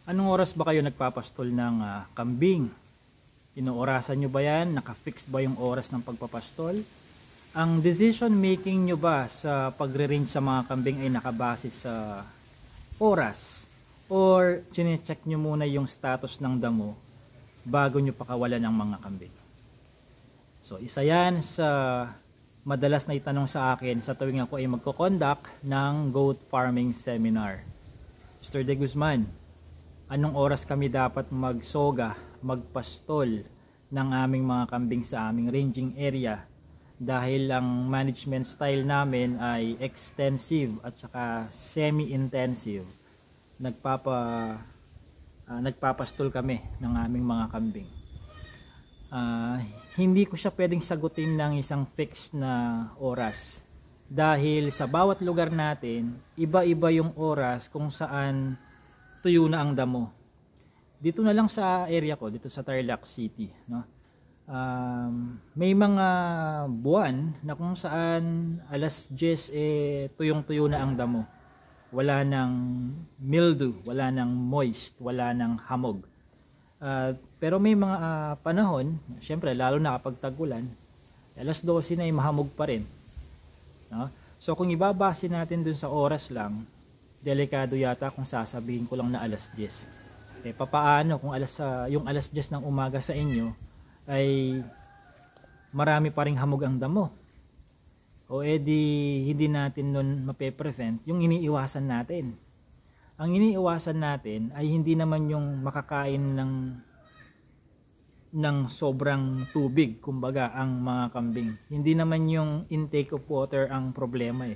Anong oras ba kayo nagpapastol ng kambing? Inoorasan nyo ba yan? Naka-fix ba yung oras ng pagpapastol? Ang decision making nyo ba sa pagre-range sa mga kambing ay nakabase sa oras? Or chine-check nyo muna yung status ng damo bago nyo pakawalan ng mga kambing? So isa yan sa madalas na itanong sa akin sa tuwing ako ay magko-conduct ng goat farming seminar. Mr. De Guzman, anong oras kami dapat magsoga, magpastol ng aming mga kambing sa aming ranging area? Dahil ang management style namin ay extensive at saka semi-intensive. Nagpapastol kami ng aming mga kambing. Hindi ko siya pwedeng sagutin ng isang fixed na oras. Dahil sa bawat lugar natin, iba-iba yung oras kung saan tuyo na ang damo. Dito na lang sa area ko, dito sa Tarlac City, no? May mga buwan na kung saan alas 10 tuyong-tuyo na ang damo. Wala nang mildew, wala nang moist, wala nang hamog. Pero may mga panahon, syempre lalo na kapag tag-ulan, alas 12 na ay mahamog pa rin. No? So kung ibabase natin dun sa oras lang, delikado yata kung sasabihin ko lang na alas 10. Papaano kung yung alas 10 ng umaga sa inyo ay marami pa ring hamog ang damo? O edi hindi natin nun mape-prevent yung iniiwasan natin. Ang iniiwasan natin ay hindi naman yung makakain ng sobrang tubig, kumbaga, ang mga kambing. Hindi naman yung intake of water ang problema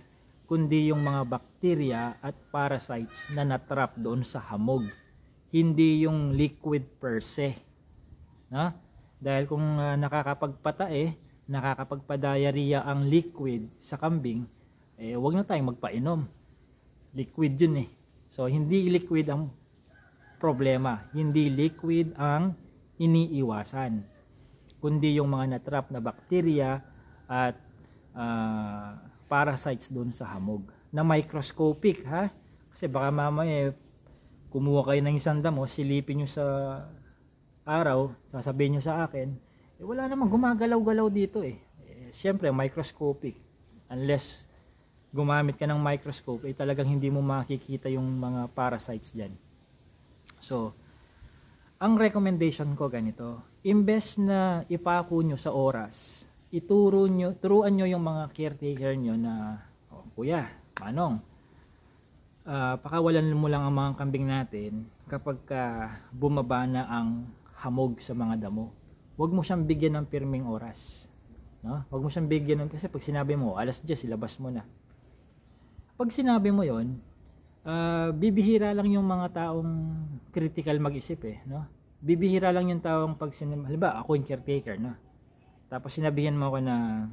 kundi yung mga bacteria at parasites na natrap doon sa hamog. Hindi yung liquid per se. No? Dahil kung nakakapagpatae, nakakapagpa-diarrhea ang liquid sa kambing, huwag na tayong magpainom. Liquid yun So hindi liquid ang problema, hindi liquid ang iniiwasan, kundi yung mga natrap na bacteria at parasites doon sa hamog na microscopic, ha? Kasi baka mamaya kumuha kayo ng isang damo, silipin nyo sa araw, sasabihin nyo sa akin, wala namang gumagalaw-galaw dito Siyempre microscopic, unless gumamit ka ng microscope talagang hindi mo makikita yung mga parasites dyan. So ang recommendation ko ganito, imbes na ipako nyo sa oras, turuan nyo yung mga caretaker nyo na, kuya, manong, pakawalan mo lang ang mga kambing natin kapag bumaba na ang hamog sa mga damo. Huwag mo siyang bigyan ng pirming oras. No? Huwag mo siyang bigyan kasi pag sinabi mo, alas 10, ilabas mo na. Pag sinabi mo yon, bibihira lang yung mga taong critical mag-isip no? Bibihira lang yung taong pag halimbawa ako yung caretaker, no? Tapos sinabihan mo ako na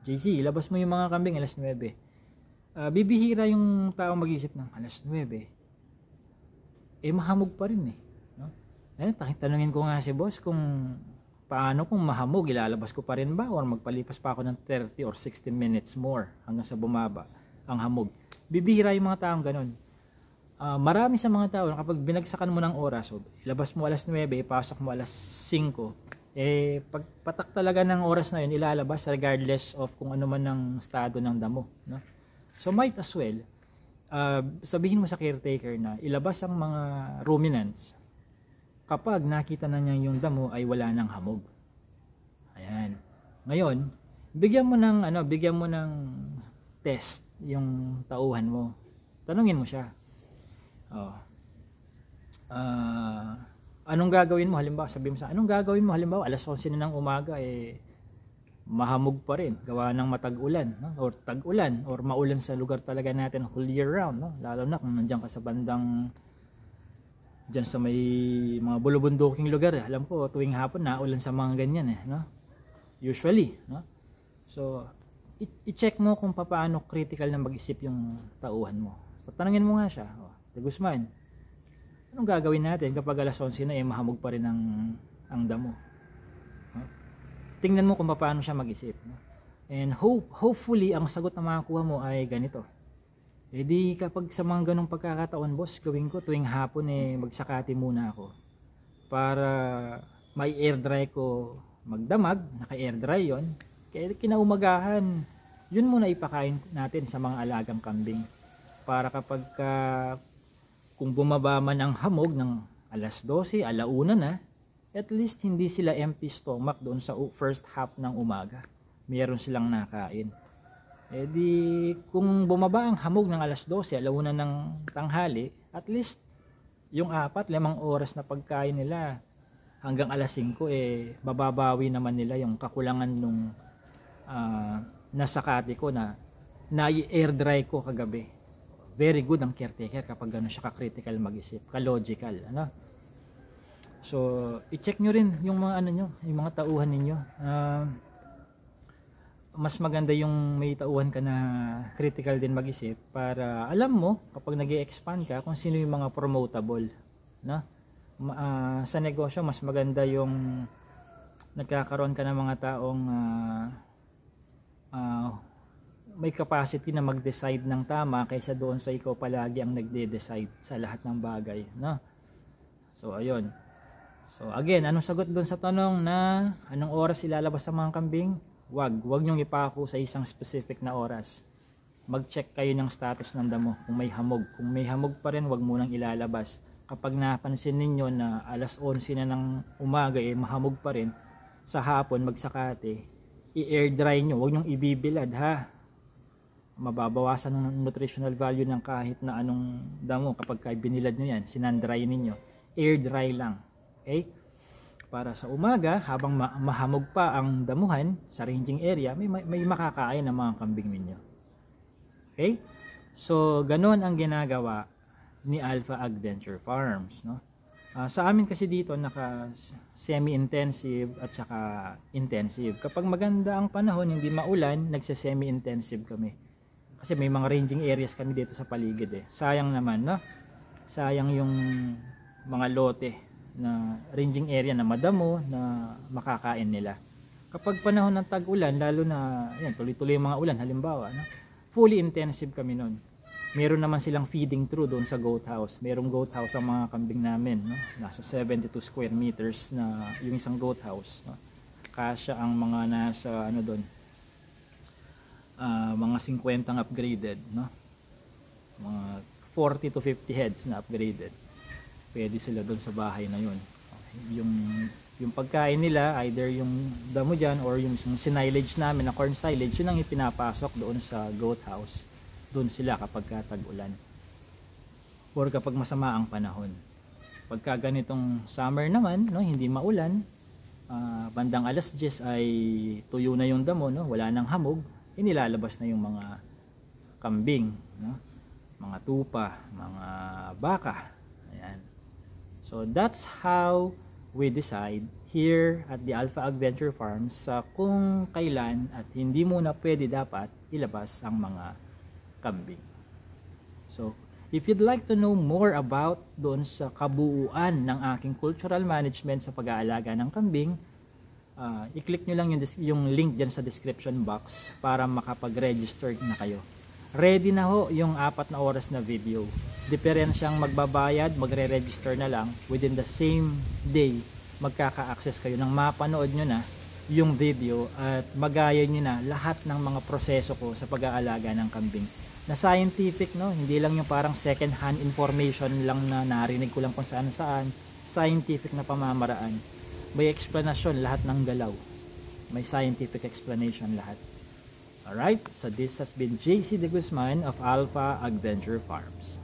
JC, ilabas mo yung mga kambing alas 9. Bibihira yung taong mag-isip ng alas 9. Mahamog pa rin no? Tanungin ko nga si boss kung paano kung mahamog, ilalabas ko pa rin ba or magpalipas pa ako ng 30 or 60 minutes more hanggang sa bumaba ang hamog. Bibihira yung mga taong ganun. Marami sa mga tao kapag binagsakan mo ng oras, ilabas mo alas 9, ipasok mo alas 5, pagpatak talaga ng oras na yun, ilalabas regardless of kung ano man ang estado ng damo, no? So might as well, sabihin mo sa caretaker na ilabas ang mga ruminants kapag nakita na niya yung damo ay wala ng hamog. Ayan. Ngayon, bigyan mo ng test yung tauhan mo. Tanungin mo siya. Anong gagawin mo? Halimbawa, sabihin mo sa anong gagawin mo? Halimbawa, alas 11 na ng umaga mahamog pa rin, gawa ng matag-ulan, no? Or tag-ulan, or maulan sa lugar talaga natin whole year round, no? Lalo na kung nandiyan ka sa bandang dyan sa may mga bulubunduking lugar, alam ko tuwing hapon naulan sa mga ganyan no? Usually, no? So i-check mo kung paano critical na mag-isip yung tauhan mo. So tanungin mo nga siya, De Guzman, anong gagawin natin kapag alas 11 na mahamog pa rin ang damo? No? Tingnan mo kung paano siya mag-isip, no? And hopefully ang sagot na makakuha mo ay ganito. Eh di kapag sa mga ganong pagkakataon boss, gawin ko tuwing hapon magsakati muna ako para may air dry ko magdamag, naka air dry yon. Kaya kinaumagahan, yun muna ipakain natin sa mga alagang kambing para kapag kung bumaba man ang hamog ng alas 12, alauna na, at least hindi sila empty stomach doon sa first half ng umaga. Meron silang nakain. Eh di kung bumaba ang hamog ng alas 12, alauna ng tanghali, at least yung 4-5 oras na pagkain nila hanggang alas 5 bababawi naman nila yung kakulangan nung nasakati ko na air dry ko kagabi. Very good ang caretaker kapag gano'n siya ka-critical mag-isip, ka-logical, ano? So, i-check nyo rin yung mga yung mga tauhan ninyo. Mas maganda yung may tauhan ka na critical din mag-isip para alam mo kapag nag-i-expand ka kung sino yung mga promotable, no? Sa negosyo mas maganda yung nagkakaroon ka ng mga taong may capacity na mag-decide ng tama kaysa doon sa ikaw palagi ang nagde-decide sa lahat ng bagay, no? So ayun. So again, anong sagot doon sa tanong na anong oras ilalabas ang mga kambing? Wag niyong ipako sa isang specific na oras. Mag-check kayo ng status ng damo kung may hamog. Kung may hamog pa rin, wag mo nang ilalabas. Kapag napansin ninyo na alas 11 na ng umaga mahamog pa rin, sa hapon magsakate, i-air dry nyo, wag niyong ibibilad ha. Mababawasan ng nutritional value ng kahit na anong damo kapag binilad nyo yan, sinandry ninyo. Air dry lang. Okay? Para sa umaga, habang mahamog pa ang damuhan sa ranging area, may makakain ng mga kambing ninyo. Okay? So, ganun ang ginagawa ni Alpha Adventure Farms, no? Sa amin kasi dito, naka semi-intensive at saka intensive. Kapag maganda ang panahon, hindi maulan, nagse-semi-intensive kami. Kasi may mga ranging areas kami dito sa paligid Sayang naman, no? Sayang yung mga lote na ranging area na madamo na makakain nila. Kapag panahon ng tag-ulan, lalo na yan, tuloy-tuloy yung mga ulan halimbawa, no? Fully intensive kami noon. Meron naman silang feeding through doon sa goat house. Merong goat house ang mga kambing namin, no? Nasa 72 square meters na yung isang goat house, no? Kasya ang mga nasa doon. Mga 50 upgraded, no? Mga 40 to 50 heads na upgraded. Pwede sila doon sa bahay na yun. Yung pagkain nila, either yung damo dyan or yung silage namin na corn silage, yun ang ipinapasok doon sa goat house. Doon sila kapag tag-ulan or kapag masama ang panahon. Pagka ganitong summer naman, no, hindi maulan, bandang alas 10 ay tuyo na yung damo, no, wala nang hamog, inilalabas na yung mga kambing, no, mga tupa, mga baka. Ayan. So that's how we decide here at the Alpha Adventure Farms kung kailan at hindi muna pwede dapat ilabas ang mga kambing. So, if you'd like to know more about doon sa kabuuan ng aking cultural management sa pag-aalaga ng kambing, i-click nyo lang yung link dyan sa description box para makapag-register na kayo. Ready na ho yung 4 na oras na video. Diferensyang magbabayad, magre-register na lang, within the same day, magkaka-access kayo nang mapanood nyo na yung video at magaya nyo na lahat ng mga proseso ko sa pag-aalaga ng kambing. Na scientific, no? Hindi lang yung parang second hand information lang na narinig ko lang kung saan saan. Scientific na pamamaraan. May explanation lahat ng galaw. May scientific explanation lahat. Alright, so this has been JC De Guzman of Alpha Adventure Farms.